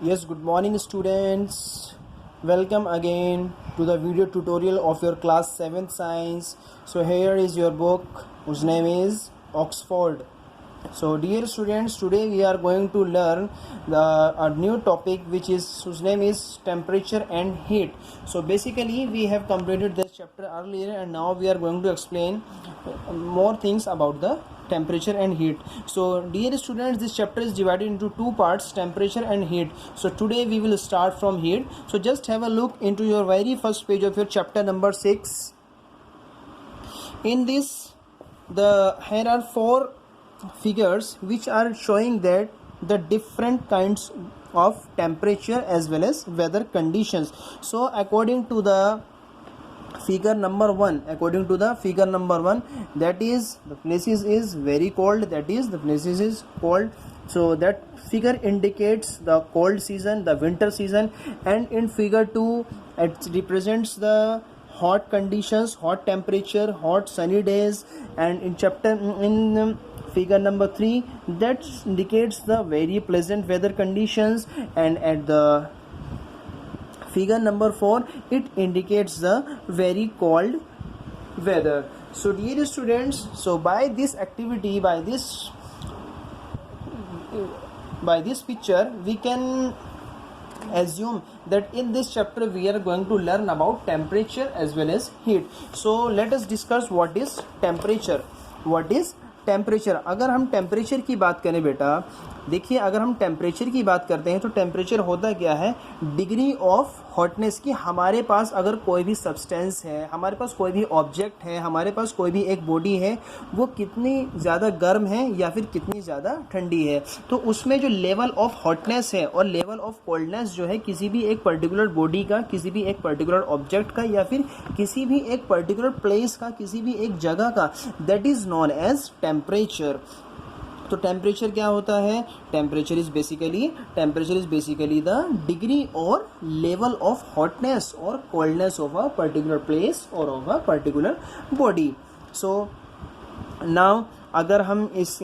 Yes, good morning students. Welcome again to the video tutorial of your class 7th science. So here is your book whose name is Oxford. So dear students, today we are going to learn a new topic whose name is temperature and heat. So basically we have completed this chapter earlier and now we are going to explain more things about the temperature and heat. So dear students, this chapter is divided into two parts, temperature and heat. So today we will start from heat. So just have a look into your very first page of your chapter number 6. In this, here are four figures which are showing that the different kinds of temperature as well as weather conditions. So according to the figure number 1, that is the places is very cold, that is the places is cold. So that figure indicates the cold season, the winter season, and in figure 2 it represents the hot conditions, hot temperature, hot sunny days, and in figure number 3 that indicates the very pleasant weather conditions, and at the figure number 4 it indicates the very cold weather. So dear students, so by this activity, by this picture, we can assume that in this chapter we are going to learn about temperature as well as heat. So let us discuss what is temperature. अगर हम temperature की बात करें बेटा, देखिए अगर हम temperature की बात करते हैं तो टेम्परेचर होता क्या है, डिग्री ऑफ हॉटनेस की हमारे पास अगर कोई भी सब्सटेंस है, हमारे पास कोई भी ऑब्जेक्ट है, हमारे पास कोई भी एक बॉडी है, वो कितनी ज़्यादा गर्म है या फिर कितनी ज़्यादा ठंडी है, तो उसमें जो लेवल ऑफ हॉटनेस है और लेवल ऑफ कोल्डनेस जो है किसी भी एक पर्टिकुलर बॉडी का, किसी भी एक पर्टिकुलर ऑब्जेक्ट का या फिर किसी भी एक पर्टिकुलर प्लेस का, किसी भी एक जगह का, that is known as temperature. तो टेम्परेचर क्या होता है, temperature is basically the degree or level of hotness or coldness of a particular place or of a particular body. So now अगर हम इस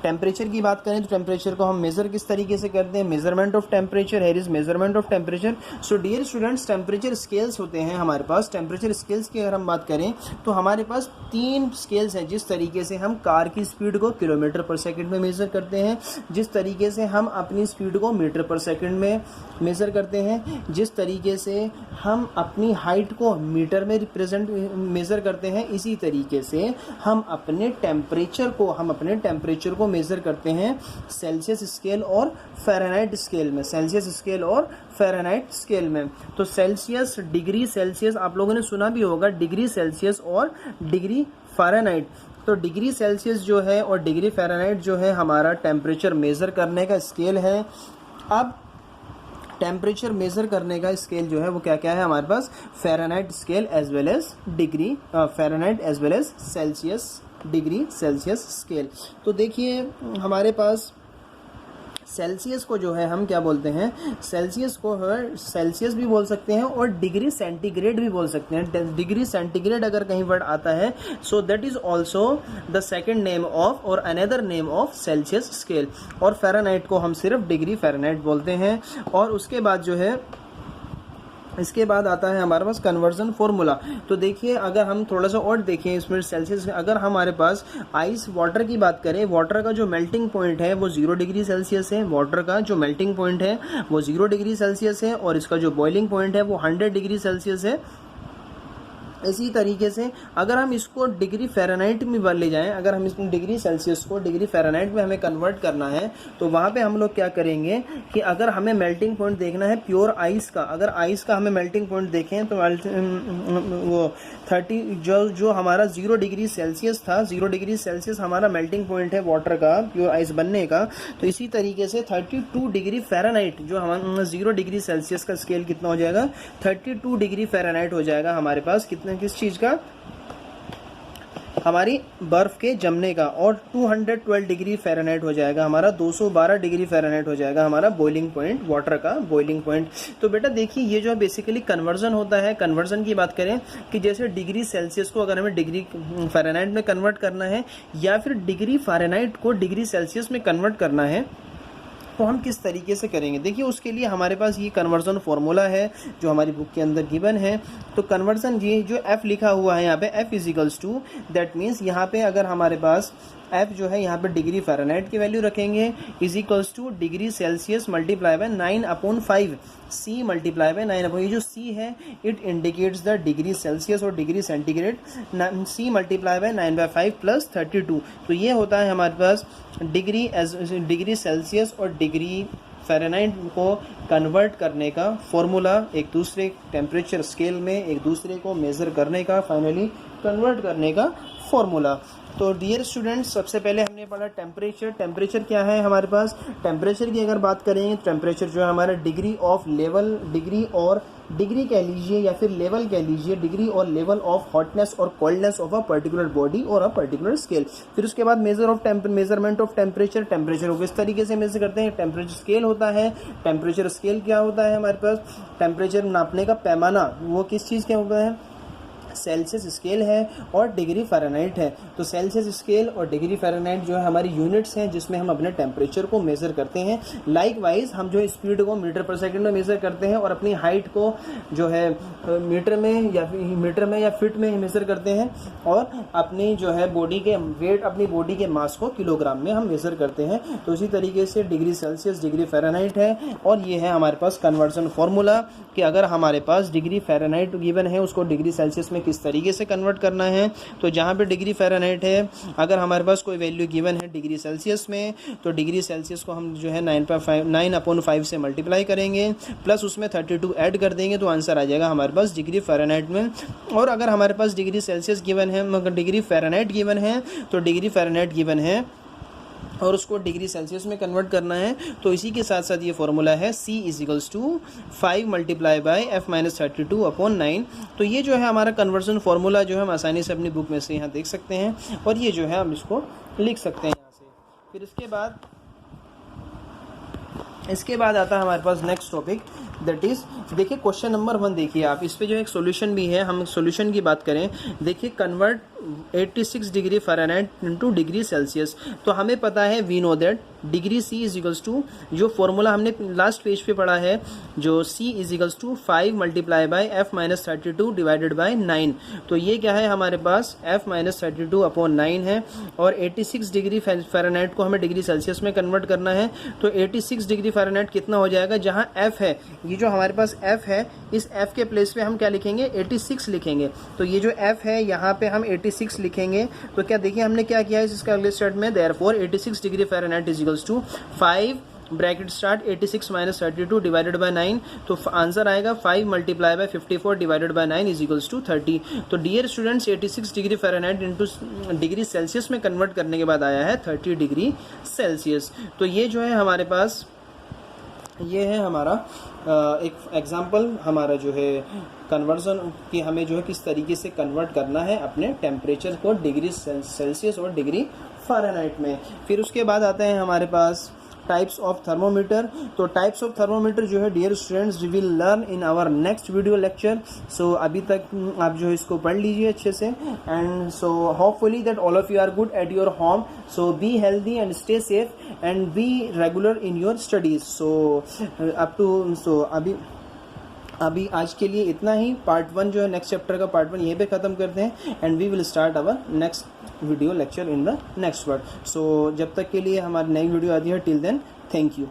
टेम्परेचर की बात करें तो टेम्परेचर को हम मेज़र किस तरीके से करते हैं, measurement of temperature. Here is measurement of temperature. So dear students, temperature scales होते हैं हमारे पास. टेम्परेचर स्केल्स की अगर हम बात करें तो हमारे पास 3 स्केल्स हैं. जिस तरीके से हम कार की स्पीड को किलोमीटर पर सेकंड में मेज़र करते हैं, जिस तरीके से हम अपनी स्पीड को मीटर पर सेकंड में मेज़र करते हैं, जिस तरीके से हम अपनी हाइट को मीटर में मेज़र करते हैं, इसी तरीके से हम अपने टेम्परेचर को मेज़र करते हैं सेल्सियस स्केल और फ़ारेनहाइट स्केल में. तो सेल्सियस, डिग्री सेल्सियस आप लोगों ने सुना भी होगा, डिग्री सेल्सियस और डिग्री फ़ारेनहाइट. तो डिग्री सेल्सियस जो है और डिग्री फ़ारेनहाइट जो है हमारा टेम्परेचर मेज़र करने का स्केल है. अब टेम्परेचर मेज़र करने का स्केल जो है वो क्या क्या है हमारे पास, Fahrenheit scale as well as degree Fahrenheit as well as Celsius, degree Celsius scale. तो देखिए हमारे पास सेल्सियस को जो है हम क्या बोलते हैं, सेल्सियस को सेल्सियस भी बोल सकते हैं और डिग्री सेंटीग्रेड भी बोल सकते हैं. डिग्री सेंटीग्रेड अगर कहीं वर्ड आता है so that is also the second name of or another name of Celsius scale. और फ़ारेनहाइट को हम सिर्फ डिग्री फ़ारेनहाइट बोलते हैं. और उसके बाद जो है, इसके बाद आता है हमारे पास कन्वर्जन फॉर्मूला. तो देखिए अगर हम थोड़ा सा और देखें इसमें सेल्सियस, अगर हमारे पास आइस वाटर की बात करें, वाटर का जो मेल्टिंग पॉइंट है वो 0 डिग्री सेल्सियस है. वाटर का जो मेल्टिंग पॉइंट है वो 0 डिग्री सेल्सियस है और इसका जो बॉइलिंग पॉइंट है वो 100 डिग्री सेल्सियस है. इसी तरीके से अगर हम इसको डिग्री फ़ारेनहाइट में ले जाएं, अगर हम इसमें डिग्री सेल्सियस को डिग्री फ़ारेनहाइट में हमें कन्वर्ट करना है तो वहाँ पे हम लोग क्या करेंगे कि अगर हमें मेल्टिंग पॉइंट देखना है प्योर आइस का, अगर आइस का हमें मेल्टिंग पॉइंट देखें तो वो 30 जो हमारा 0 डिग्री सेल्सियस था, 0 डिग्री सेल्सियस हमारा मेल्टिंग पॉइंट है वाटर का, प्योर आइस बनने का. तो इसी तरीके से 32 डिग्री फ़ारेनहाइट जो हमारा 0 डिग्री सेल्सियस का स्केल कितना हो जाएगा, 32 डिग्री फ़ारेनहाइट हो जाएगा हमारे पास. किस चीज़ का, हमारी बर्फ़ के जमने का. और 212 डिग्री फ़ारेनहाइट हो जाएगा हमारा, 212 डिग्री फ़ारेनहाइट हो जाएगा हमारा बॉइलिंग पॉइंट, वाटर का बॉइलिंग पॉइंट. तो बेटा देखिए ये जो बेसिकली कन्वर्जन होता है, कन्वर्जन की बात करें कि जैसे डिग्री सेल्सियस को अगर हमें डिग्री फ़ारेनहाइट में कन्वर्ट करना है या फिर डिग्री फ़ारेनहाइट को डिग्री सेल्सियस में कन्वर्ट करना है, तो हम किस तरीके से करेंगे, देखिए उसके लिए हमारे पास ये कन्वर्जन फार्मूला है जो हमारी बुक के अंदर गिवन है। तो कन्वर्जन ये जो f लिखा हुआ है यहाँ पे f is equals to, that means यहाँ पे अगर हमारे पास f जो है यहाँ पे डिग्री फ़ारेनहाइट की वैल्यू रखेंगे is equals to degree Celsius multiply by 9/5 c multiply by 9/, ये जो c है it indicates the degree Celsius और degree centigrade, c multiply by 9/5 plus 32। तो ये होता है हमारे पास डिग्री सेल्सियस और डिग्री फ़ारेनहाइट को कन्वर्ट करने का फॉर्मूला, एक दूसरे टेम्परेचर स्केल में एक दूसरे को मेज़र करने का, फाइनली कन्वर्ट करने का फॉर्मूला। तो डियर स्टूडेंट्स, सबसे पहले हमने पढ़ा टेम्परेचर। टेम्परेचर क्या है हमारे पास, टेम्परेचर की अगर बात करेंगे टेम्परेचर जो है हमारा डिग्री ऑफ लेवल, डिग्री कह लीजिए या फिर लेवल कह लीजिए, degree or level of hotness or coldness of a particular body और अ पर्टिकुलर स्केल। फिर उसके बाद मेजरमेंट ऑफ टेम्परेचर, टेम्परेचर को किस तरीके से मेजर करते हैं, टेम्परेचर स्केल होता है। टेम्परेचर स्केल क्या होता है हमारे पास, टेम्परेचर नापने का पैमाना वो किस चीज़ का होता है, सेल्सियस स्केल है और डिग्री फ़ारेनहाइट है। तो सेल्सियस स्केल और डिग्री फ़ारेनहाइट जो है हमारी यूनिट्स हैं जिसमें हम अपने टेम्परेचर को मेज़र करते हैं। लाइकवाइज हम जो स्पीड को मीटर पर सेकंड में मेज़र करते हैं और अपनी हाइट को जो है मीटर में या फिट में मेज़र करते हैं, और अपनी जो है बॉडी के वेट, अपनी बॉडी के मास को किलोग्राम में हम मेज़र करते हैं। तो इसी तरीके से डिग्री सेल्सियस डिग्री फ़ारेनहाइट है, और ये है हमारे पास कन्वर्जन फार्मूला कि अगर हमारे पास डिग्री फ़ारेनहाइट गिवन है उसको डिग्री सेल्सियस में किस तरीके से कन्वर्ट करना है। तो जहाँ पे डिग्री फ़ारेनहाइट है, अगर हमारे पास कोई वैल्यू गिवन है डिग्री सेल्सियस में, तो डिग्री सेल्सियस को हम जो है 9/5 से मल्टीप्लाई करेंगे, प्लस उसमें 32 ऐड कर देंगे, तो आंसर आ जाएगा हमारे पास डिग्री फ़ारेनहाइट में। और अगर हमारे पास डिग्री सेल्सियस गिवन है मगर डिग्री फ़ारेनहाइट गिवन है, तो डिग्री फ़ारेनहाइट गिवन है और उसको डिग्री सेल्सियस में कन्वर्ट करना है। तो इसी के साथ साथ ये फॉर्मूला है c is equals to 5 multiply by f-32/9। तो ये जो है हमारा कन्वर्जन फार्मूला जो है हम आसानी से अपनी बुक में से यहाँ देख सकते हैं, और ये जो है हम इसको लिख सकते हैं यहाँ से। फिर इसके बाद आता है हमारे पास नेक्स्ट टॉपिक, दैट इज़ देखिए क्वेश्चन नंबर 1 देखिए आप, इस पे जो एक सॉल्यूशन भी है। हम सॉल्यूशन की बात करें, देखिए convert 86 degree Fahrenheit into degree Celsius. तो हमें पता है we know that degree c is equals to, जो फॉर्मूला हमने लास्ट पेज पे पढ़ा है, जो c is equals to 5 multiply by f-32 divided by 9। तो ये क्या है हमारे पास f-32/9 है, और 86 डिग्री फ़ारेनहाइट को हमें डिग्री सेल्सियस में कन्वर्ट करना है। तो 86 डिग्री फ़ारेनहाइट कितना हो जाएगा, जहाँ f है, ये जो हमारे पास f है, इस f के प्लेस पे हम क्या लिखेंगे, 86 लिखेंगे। तो ये जो f है यहाँ पे हम 86 लिखेंगे। तो क्या देखिए हमने क्या किया है इसका अगले स्टेप में, therefore 86 degree Fahrenheit is equals to 5 bracket start 86 minus 32 divided by 9। तो आंसर आएगा 5 multiply by 54 divided by 9 is equals to 30। तो dear students 86 degree Fahrenheit into degree Celsius में कन्वर्ट करने के बाद आया है 30 डिग्री सेल्सियस। तो ये जो है हमारे पास, ये है हमारा एक एग्जांपल, हमारा जो है कन्वर्जन की हमें जो है किस तरीके से कन्वर्ट करना है अपने टेम्परेचर को डिग्री सेल्सियस और डिग्री फ़ारेनहाइट में। फिर उसके बाद आते हैं हमारे पास टाइप्स ऑफ थर्मोमीटर। तो टाइप्स ऑफ थर्मोमीटर जो है dear students we will learn in our next video lecture. सो अभी तक आप जो है इसको पढ़ लीजिए अच्छे से, and so hopefully that all of you are good at your home. So be healthy and stay safe and be regular in your studies. So अभी आज के लिए इतना ही। पार्ट 1 जो है नेक्स्ट चैप्टर का पार्ट 1 यहीं पे ख़त्म करते हैं, and we will start our next video lecture in the next word. So जब तक के लिए हमारी नई वीडियो आती है, टिल देन थैंक यू।